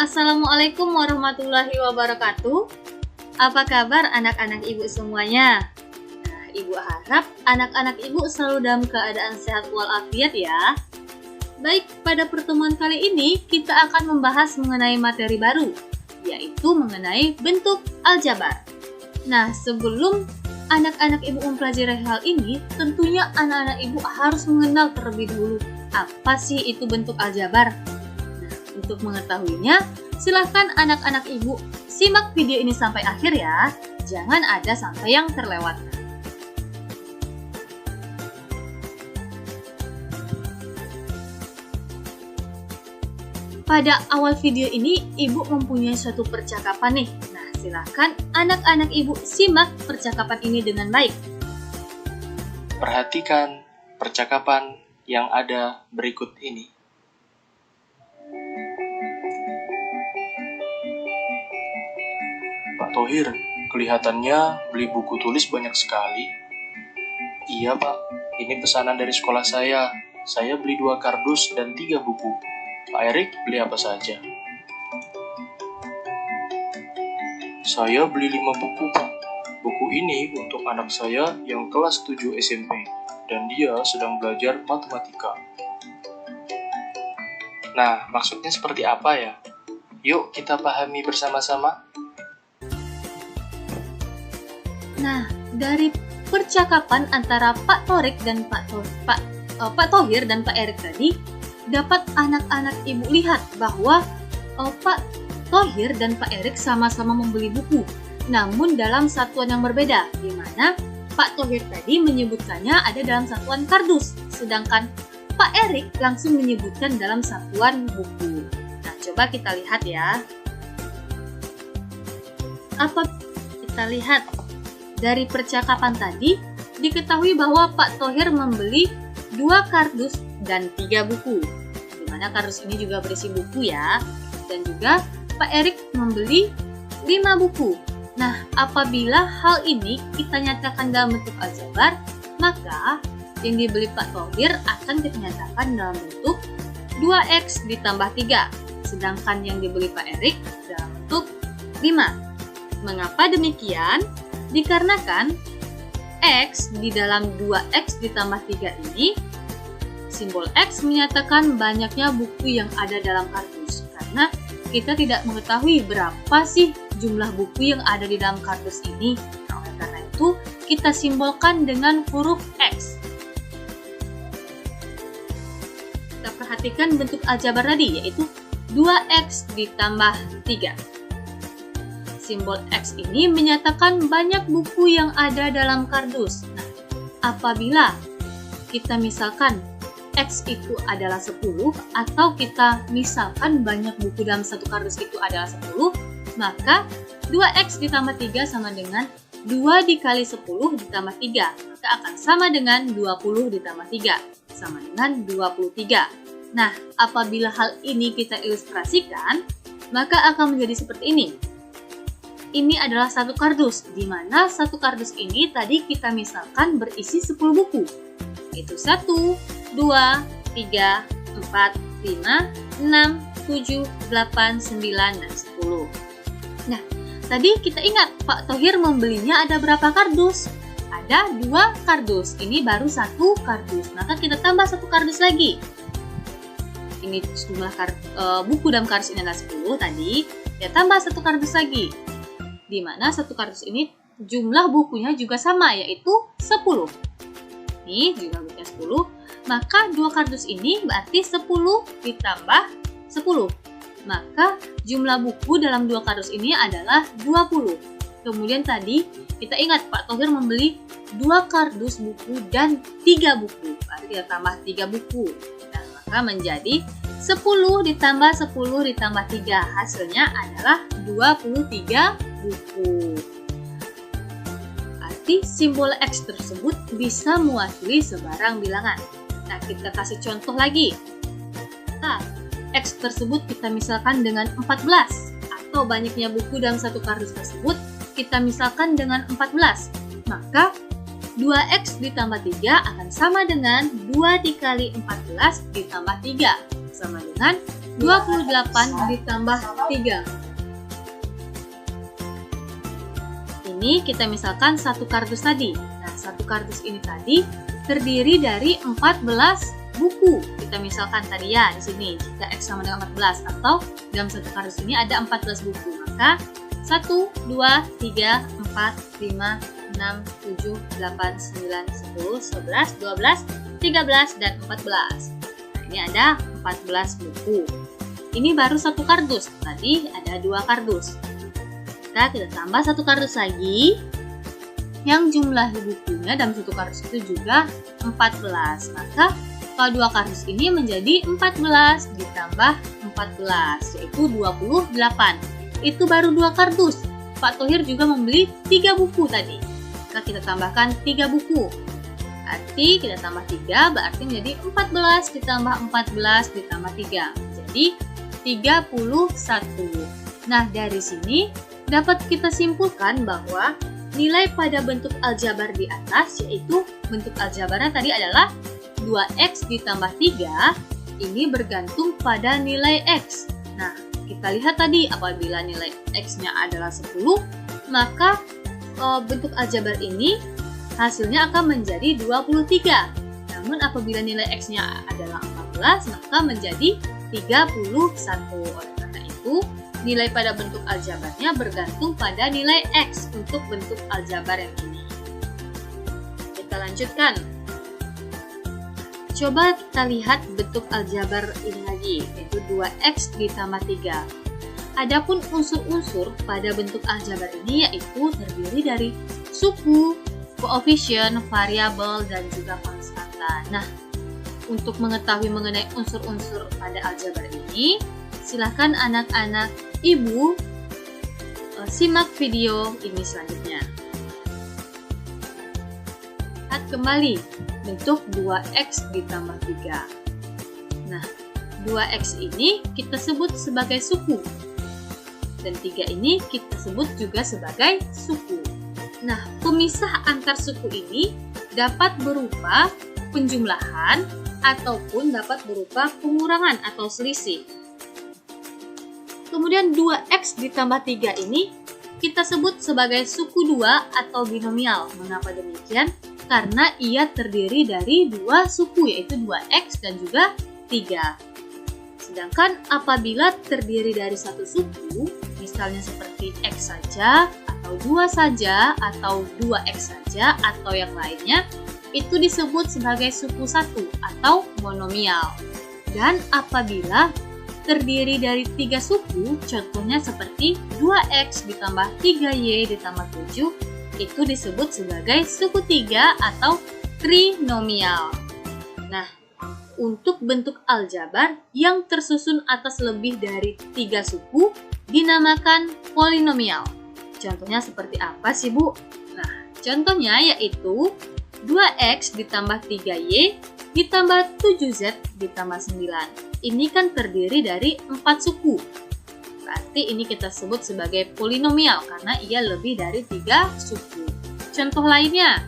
Assalamualaikum warahmatullahi wabarakatuh. Apa kabar anak-anak ibu semuanya? Nah, ibu harap anak-anak ibu selalu dalam keadaan sehat walafiat ya. Baik, pada pertemuan kali ini kita akan membahas mengenai materi baru, yaitu mengenai bentuk aljabar. Nah, sebelum anak-anak ibu mempelajari hal ini, tentunya anak-anak ibu harus mengenal terlebih dahulu apa sih itu bentuk aljabar. Untuk mengetahuinya, silahkan anak-anak ibu simak video ini sampai akhir ya. Jangan ada sampai yang terlewatkan. Pada awal video ini, ibu mempunyai suatu percakapan nih. Nah, silahkan anak-anak ibu simak percakapan ini dengan baik. Perhatikan percakapan yang ada berikut ini. Pak Thohir, kelihatannya beli buku tulis banyak sekali. Iya Pak, ini pesanan dari sekolah saya. Saya beli 2 kardus dan 3 buku. Pak Erik beli apa saja? Saya beli 5 buku Pak. Buku ini untuk anak saya yang kelas 7 SMP. Dan dia sedang belajar matematika. Nah, maksudnya seperti apa ya? Yuk kita pahami bersama-sama. Nah, dari percakapan antara Pak Thohir dan Pak Erik tadi, dapat anak-anak ibu lihat bahwa Pak Thohir dan Pak Erik sama-sama membeli buku, namun dalam satuan yang berbeda, di mana Pak Thohir tadi menyebutkannya ada dalam satuan kardus, sedangkan Pak Erik langsung menyebutkan dalam satuan buku. Nah, coba kita lihat ya. Apa kita lihat? Dari percakapan tadi, diketahui bahwa Pak Thohir membeli 2 kardus dan 3 buku. Di mana kardus ini juga berisi buku ya. Dan juga Pak Erik membeli 5 buku. Nah, apabila hal ini kita nyatakan dalam bentuk aljabar, maka yang dibeli Pak Thohir akan kita nyatakan dalam bentuk 2x ditambah 3. Sedangkan yang dibeli Pak Erik dalam bentuk 5. Mengapa demikian? Dikarenakan X di dalam 2X ditambah 3 ini, simbol X menyatakan banyaknya buku yang ada dalam kardus. Karena kita tidak mengetahui berapa sih jumlah buku yang ada di dalam kardus ini. Nah, oleh karena itu, kita simbolkan dengan huruf X. Kita perhatikan bentuk aljabar tadi, yaitu 2X ditambah 3. Simbol X ini menyatakan banyak buku yang ada dalam kardus. Nah, apabila kita misalkan X itu adalah 10, atau kita misalkan banyak buku dalam satu kardus itu adalah 10, maka 2X ditambah 3 sama dengan 2 dikali 10 ditambah 3. Maka akan sama dengan 20 ditambah 3, sama dengan 23. Nah, apabila hal ini kita ilustrasikan, maka akan menjadi seperti ini. Ini adalah satu kardus, di mana satu kardus ini tadi kita misalkan berisi 10 buku. Itu 1, 2, 3, 4, 5, 6, 7, 8, 9, dan 10. Nah, tadi kita ingat Pak Thohir membelinya ada berapa kardus? Ada 2 kardus, ini baru 1 kardus, maka kita tambah 1 kardus lagi. Ini jumlah buku dalam kardus ini adalah 10 tadi, kita tambah 1 kardus lagi. Di mana satu kardus ini jumlah bukunya juga sama, yaitu 10. Ini jumlah bukunya 10, maka 2 kardus ini berarti 10 ditambah 10. Maka jumlah buku dalam 2 kardus ini adalah 20. Kemudian tadi kita ingat Pak Thohir membeli 2 kardus buku dan 3 buku. Berarti kita tambah 3 buku. Nah, maka menjadi 10 ditambah 10 ditambah 3. Hasilnya adalah 23 buku. Arti simbol X tersebut bisa mewakili sebarang bilangan. Nah, kita kasih contoh lagi. Nah, X tersebut kita misalkan dengan 14, atau banyaknya buku dalam satu kardus tersebut kita misalkan dengan 14. Maka 2X ditambah 3 akan sama dengan 2 dikali 14 ditambah 3, sama dengan 28 ditambah 3. Ini kita misalkan satu kardus tadi. Nah, satu kardus ini tadi terdiri dari 14 buku. Kita misalkan tadi ya di sini jika X sama dengan 14 atau dalam satu kardus ini ada 14 buku. Maka 1, 2, 3, 4, 5, 6, 7, 8, 9, 10, 11, 12, 13, dan 14. Nah, ini ada 14 buku. Ini baru satu kardus. Tadi ada 2 kardus. Kita tambah satu kardus lagi. Yang jumlah bukunya dalam satu kardus itu juga 14. Maka kalau 2 kardus ini menjadi 14 ditambah 14, yaitu 28. Itu baru 2 kardus. Pak Thohir juga membeli 3 buku tadi. Maka kita tambahkan 3 buku. Berarti kita tambah 3, berarti menjadi 14 ditambah 14 ditambah 3. Jadi 31. Nah, dari sini dapat kita simpulkan bahwa nilai pada bentuk aljabar di atas, yaitu bentuk aljabarnya tadi adalah 2x ditambah 3, ini bergantung pada nilai x. Nah, kita lihat tadi apabila nilai x-nya adalah 10, maka bentuk aljabar ini hasilnya akan menjadi 23. Namun apabila nilai x-nya adalah 14, maka menjadi 31. Oleh karena itu, nilai pada bentuk aljabarnya bergantung pada nilai x untuk bentuk aljabar yang ini. Kita lanjutkan. Coba kita lihat bentuk aljabar ini lagi, yaitu 2x ditambah 3. Adapun unsur-unsur pada bentuk aljabar ini yaitu terdiri dari suku, koefisien, variabel, dan juga konstanta. Nah, untuk mengetahui mengenai unsur-unsur pada aljabar ini, silakan anak-anak ibu simak video ini selanjutnya. Lihat kembali bentuk 2x ditambah 3. Nah, 2x ini kita sebut sebagai suku. Dan 3 ini kita sebut juga sebagai suku. Nah, pemisah antar suku ini dapat berupa penjumlahan ataupun dapat berupa pengurangan atau selisih. Kemudian 2x ditambah 3 ini kita sebut sebagai suku 2 atau binomial. Mengapa demikian? Karena ia terdiri dari 2 suku, yaitu 2x dan juga 3. Sedangkan apabila terdiri dari satu suku, misalnya seperti x saja, atau 2 saja, atau 2x saja, atau yang lainnya, itu disebut sebagai suku 1 atau monomial. Dan apabila terdiri dari 3 suku, contohnya seperti 2x ditambah 3y ditambah 7, itu disebut sebagai suku 3 atau trinomial. Nah, untuk bentuk aljabar yang tersusun atas lebih dari 3 suku dinamakan polinomial. Contohnya seperti apa sih, Bu? Nah, contohnya yaitu 2x ditambah 3y ditambah 7z ditambah 9. Ini kan terdiri dari 4 suku. Berarti ini kita sebut sebagai polinomial karena ia lebih dari 3 suku. Contoh lainnya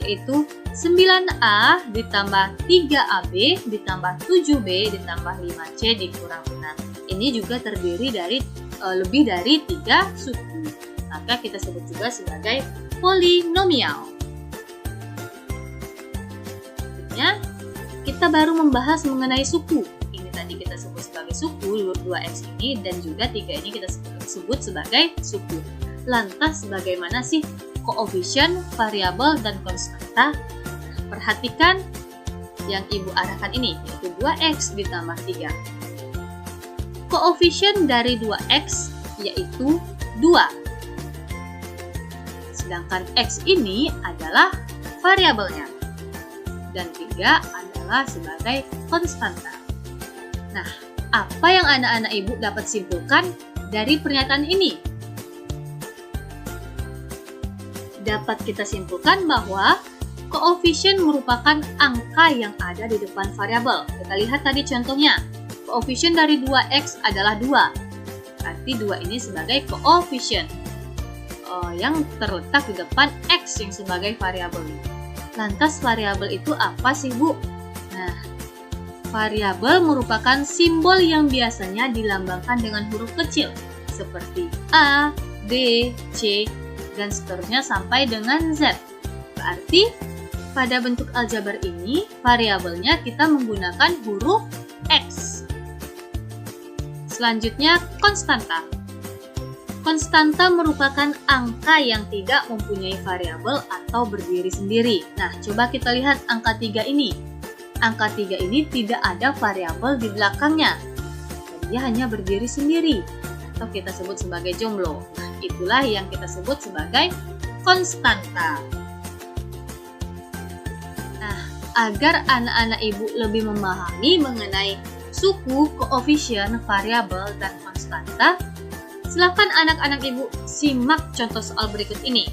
yaitu 9a ditambah 3ab ditambah 7b ditambah 5c dikurang 6. Ini juga terdiri dari lebih dari 3 suku. Maka kita sebut juga sebagai polinomial. Selanjutnya, kita baru membahas mengenai suku. Ini tadi kita sebut sebagai suku, 2x ini, dan juga 3 ini kita sebut sebagai suku. Lantas bagaimana sih koefisien, variabel, dan konstanta? Perhatikan yang Ibu arahkan ini, yaitu 2x ditambah 3. Koefisien dari 2x yaitu 2. Sedangkan x ini adalah variabelnya. Dan 3 adalah sebagai konstanta. Nah, apa yang anak-anak ibu dapat simpulkan dari pernyataan ini? Dapat kita simpulkan bahwa koefisien merupakan angka yang ada di depan variabel. Kita lihat tadi contohnya. Koefisien dari 2x adalah 2. Berarti 2 ini sebagai koefisien yang terletak di depan x yang sebagai variabel. Lantas variabel itu apa sih, Bu? Nah, Variabel merupakan simbol yang biasanya dilambangkan dengan huruf kecil, seperti A, B, C, dan seterusnya sampai dengan Z. Berarti, pada bentuk aljabar ini, variabelnya kita menggunakan huruf X. Selanjutnya, konstanta. Konstanta merupakan angka yang tidak mempunyai variabel atau berdiri sendiri. Nah, coba kita lihat angka 3 ini. Angka 3 ini tidak ada variabel di belakangnya. Dia hanya berdiri sendiri, atau kita sebut sebagai jomblo. Nah, itulah yang kita sebut sebagai konstanta. Nah, agar anak-anak ibu lebih memahami mengenai suku, koefisien, variabel, dan konstanta, silakan anak-anak ibu simak contoh soal berikut ini,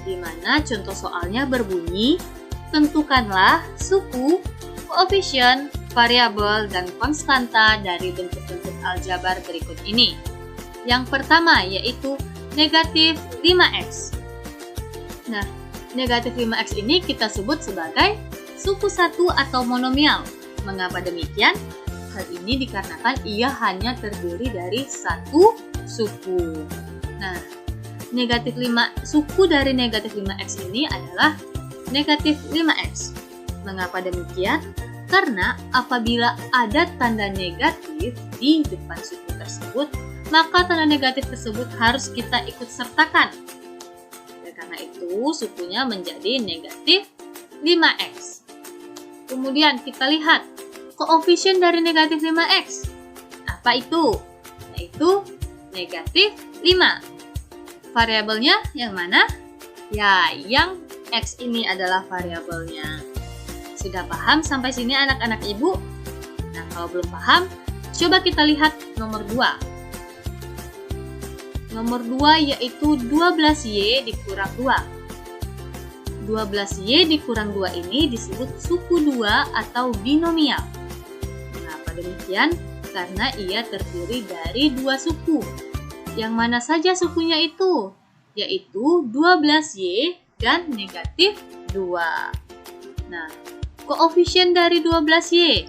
di mana contoh soalnya berbunyi, tentukanlah suku, koefisien, variabel, dan konstanta dari bentuk-bentuk aljabar berikut ini. Yang pertama yaitu negatif 5x. Nah, negatif 5x ini kita sebut sebagai suku satu atau monomial. Mengapa demikian? Hal ini dikarenakan ia hanya terdiri dari satu suku. Nah, suku dari negatif 5x ini adalah negatif 5x. Mengapa demikian? Karena apabila ada tanda negatif di depan suku tersebut, maka tanda negatif tersebut harus kita ikut sertakan. Karena itu, sukunya menjadi negatif 5x. Kemudian kita lihat koefisien dari negatif 5x. Apa itu? Yaitu negatif 5. Variabelnya yang mana? Ya, yang X ini adalah variabelnya. Sudah paham sampai sini anak-anak ibu? Nah, kalau belum paham, coba kita lihat nomor 2. Nomor 2 yaitu 12Y dikurang 2. 12Y dikurang 2 ini disebut suku 2 atau binomial. Kenapa demikian? Karena ia terdiri dari dua suku. Yang mana saja sukunya itu? Yaitu 12Y dan negatif 2. Nah, koefisien dari 12Y.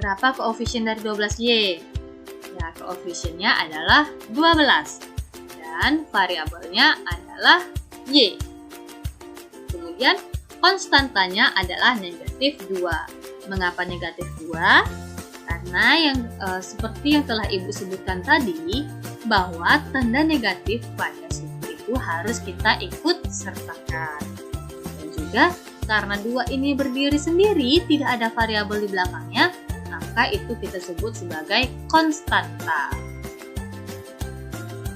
Berapa koefisien dari 12Y? Ya, koefisiennya adalah 12. Dan variabelnya adalah Y. Kemudian, konstantanya adalah negatif 2. Mengapa negatif 2? Karena yang seperti yang telah Ibu sebutkan tadi, bahwa tanda negatif pada suku itu harus kita ikut sertakan. Dan juga, karena 2 ini berdiri sendiri, tidak ada variabel di belakangnya, maka itu kita sebut sebagai konstanta.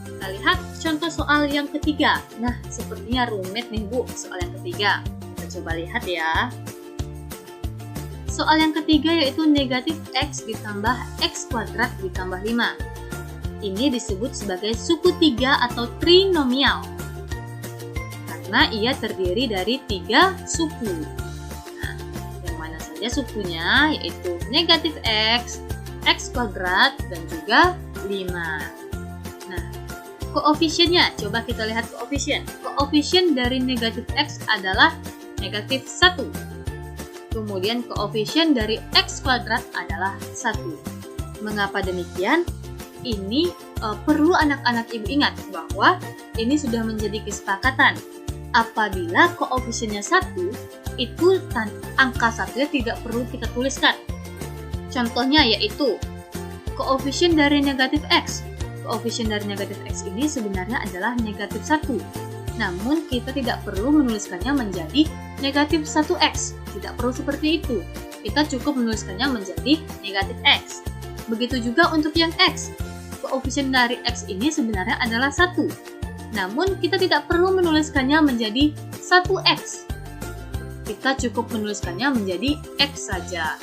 Kita lihat contoh soal yang ketiga. Nah, sepertinya rumit nih Bu, soal yang ketiga. Kita coba lihat ya. Soal yang ketiga yaitu negatif X ditambah X kuadrat ditambah 5. Ini disebut sebagai suku 3 atau trinomial. Karena ia terdiri dari 3 suku. Nah, yang mana saja sukunya yaitu negatif X, X kuadrat, dan juga 5. Nah, koefisiennya, coba kita lihat koefisien. Koefisien dari negatif X adalah negatif 1. Kemudian koefisien dari X kuadrat adalah 1. Mengapa demikian? Ini perlu anak-anak ibu ingat bahwa ini sudah menjadi kesepakatan. Apabila koefisiennya 1, itu angka 1-nya tidak perlu kita tuliskan. Contohnya yaitu koefisien dari negatif X. Koefisien dari negatif X ini sebenarnya adalah negatif 1. Namun kita tidak perlu menuliskannya menjadi negatif 1X. Tidak perlu seperti itu. Kita cukup menuliskannya menjadi negatif X. Begitu juga untuk yang X. Koefisien dari X ini sebenarnya adalah 1. Namun kita tidak perlu menuliskannya menjadi 1X. Kita cukup menuliskannya menjadi X saja.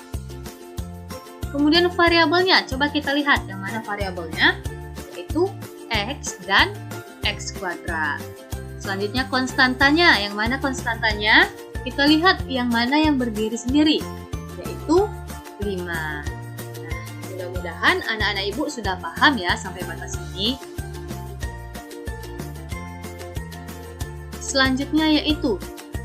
Kemudian variabelnya, coba kita lihat yang mana variabelnya, yaitu X dan X kuadrat. Selanjutnya konstantanya, yang mana konstantanya? Kita lihat yang mana yang berdiri sendiri, yaitu 5. Nah, mudah-mudahan anak-anak ibu sudah paham ya sampai batas ini. Selanjutnya yaitu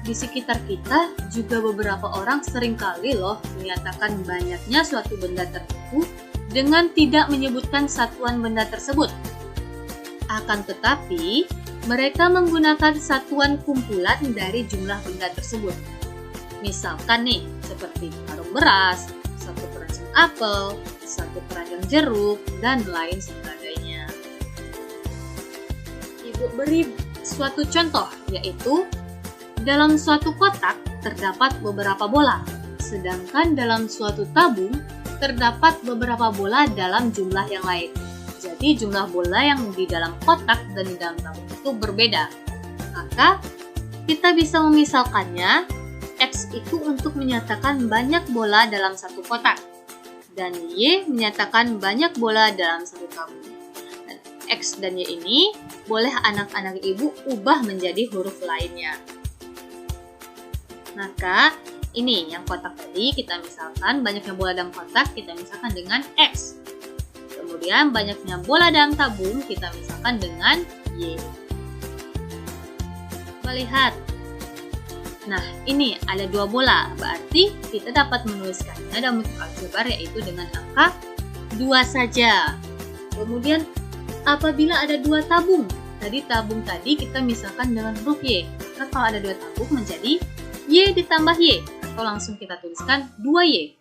di sekitar kita juga beberapa orang seringkali loh menyatakan banyaknya suatu benda tertentu dengan tidak menyebutkan satuan benda tersebut. Akan tetapi, mereka menggunakan satuan kumpulan dari jumlah benda tersebut. Misalkan nih, seperti karung beras, satu keranjang apel, satu keranjang jeruk, dan lain sebagainya. Ibu beri suatu contoh, yaitu dalam suatu kotak terdapat beberapa bola, sedangkan dalam suatu tabung terdapat beberapa bola dalam jumlah yang lain. Jadi jumlah bola yang di dalam kotak dan di dalam tabung itu berbeda. Maka kita bisa memisalkannya, X itu untuk menyatakan banyak bola dalam satu kotak, dan Y menyatakan banyak bola dalam satu tabung. Dan X dan Y ini boleh anak-anak ibu ubah menjadi huruf lainnya. Maka ini yang kotak tadi kita misalkan banyaknya bola dalam kotak kita misalkan dengan X. Kemudian banyaknya bola dalam tabung kita misalkan dengan Y. Coba lihat. Nah, ini ada dua bola, berarti kita dapat menuliskannya dalam bentuk aljabar yaitu dengan angka 2 saja. Kemudian apabila ada dua tabung, tabung tadi kita misalkan dengan huruf Y. Maka kalau ada dua tabung menjadi Y ditambah Y, atau langsung kita tuliskan 2Y.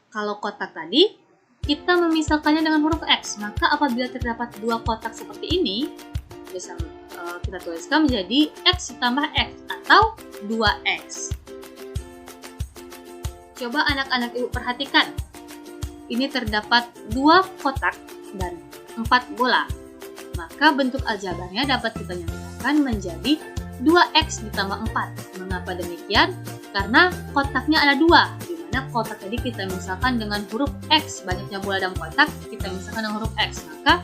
Kalau kotak tadi, kita memisahkannya dengan huruf X, maka apabila terdapat dua kotak seperti ini, bisa kita tuliskan menjadi X ditambah X, atau 2X. Coba anak-anak ibu perhatikan, ini terdapat dua kotak dan 4 bola, maka bentuk aljabarnya dapat kita nyatakan menjadi 2X ditambah 4. Mengapa demikian? Karena kotaknya ada dua, di mana kotak tadi kita misalkan dengan huruf X, banyaknya bola dalam kotak kita misalkan dengan huruf X, maka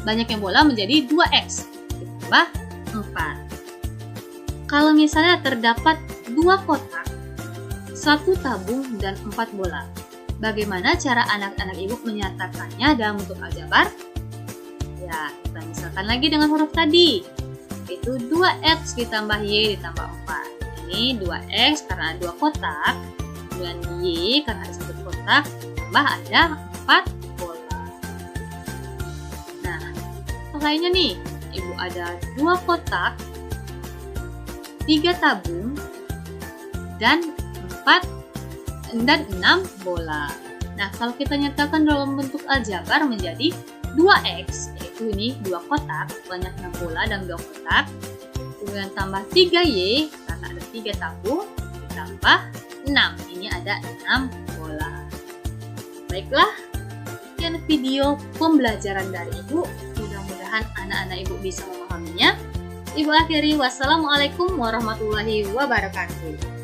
banyaknya bola menjadi 2X ditambah 4. Kalau misalnya terdapat dua kotak, satu tabung dan 4 bola, bagaimana cara anak-anak ibu menyatakannya dalam bentuk aljabar? Ya, kita misalkan lagi dengan huruf tadi, itu 2X ditambah Y ditambah 4. Ini 2X karena ada 2 kotak, kemudian Y karena ada 1 kotak, tambah ada 4 bola. Nah, lainnya nih, ibu ada 2 kotak, 3 tabung, dan 6 bola. Nah, kalau kita nyatakan dalam bentuk aljabar menjadi 2X, yaitu ini 2 kotak, banyaknya bola dan 2 kotak, kemudian tambah 3Y, karena ada 3 tabung, ditambah 6, ini ada 6 bola. Baiklah, sekian video pembelajaran dari Ibu, mudah-mudahan anak-anak Ibu bisa memahaminya. Ibu akhiri, wassalamualaikum warahmatullahi wabarakatuh.